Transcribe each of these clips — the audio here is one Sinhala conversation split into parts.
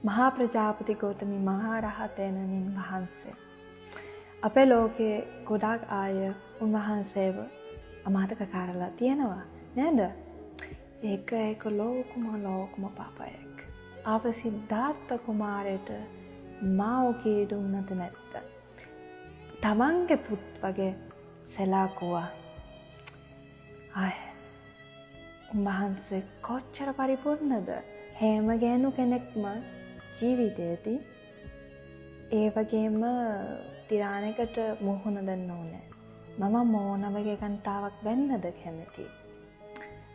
මහා ප්‍රජාපති ගෞතමී මහා රහතෙනණින් වහන්සේ. අපේ ලෝකේ ගොඩාක් අය උන්වහන්සේව අමතක කරලා තියෙනවා නේද? ඒක ලෝකම පාපයක්. අප සිද්ධාර්ථ කුමාරයට මාවගේ දුන්නත නැත්ත. තමන්ගේ පුත් වගේ සැලකුවා. උන්වහන්සේ කොච්චර පරිපූර්ණද? හැම ගෑනු කෙනෙක්ම ජීවිතයේදී ඒ වගේම තිරාණයකට මුහුණ දෙන්න ඕනේ. මම මෝන වගේ කාන්තාවක් වෙන්නද කැමති.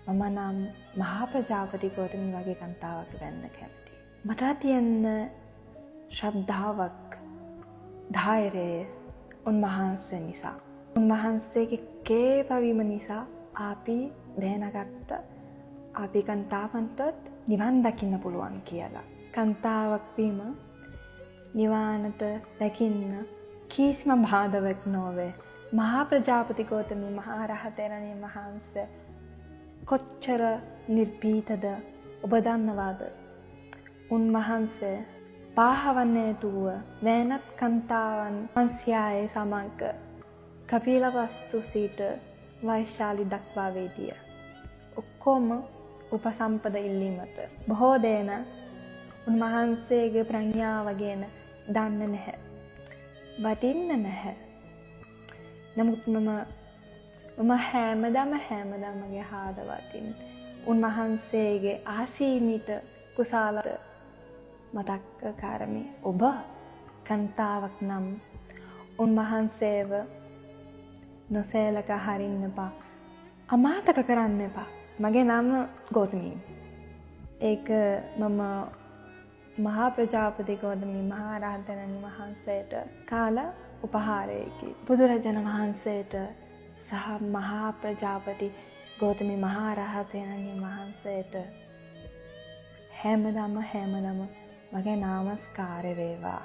මම නම් මහා ප්‍රජාපති ගෞතමී වගේ කාන්තාවක් වෙන්න කැමති. මට තියෙන ශ්‍රද්ධාවක්, ධෛර්යය උන්වහන්සේ නිසා. උන්වහන්සේගේ කේපවීම නිසා අපි දැනගත්ත අපි කාන්තාවන්ට නිවන් දකින්න පුළුවන් කියලා. කාන්තාවක් වීම නිවනට දකින්න කිසිම බාධාවක් නොවේ. මහා ප්‍රජාපති ගෞතමී මහා රහතෙනණින් වහන්සේ කොච්චර නිර්භීතද ඔබ දන්නවාද? උන්වහන්සේ පාහවන්නේ තුව වෙනත් කාන්තාවන් 500 සමග කපිලවස්තු සිට වෛශාලි දක්වා වේදිය. ඔක්කොම උපසම්පද ඉල්ලීමට. බොහෝ දෙනා උන්වහන්සේගේ ප්‍රඥාව ගැන දන්නේ නැහැ. වටින්නේ නැහැ. නමුත් මම හැමදාම මගේ හදවතින් උන්වහන්සේගේ අසීමිත කුසල මතක් කරමි. ඔබ කාන්තාවක් නම් උන්වහන්සේව නොසලක හරින්න එපා. අමතක කරන්න එපා. මගේ නම ගෞතමී. ඒක මම මහා ප්‍රජාපති ගෞතමී මහා රහතන් වහන්සේට කාල උපහාරයකි. බුදුරජාණන් වහන්සේට සහ මහා ප්‍රජාපති ගෞතමී මහා රහතන් වහන්සේට හැමදාම මගේ නමස්කාරය වේවා.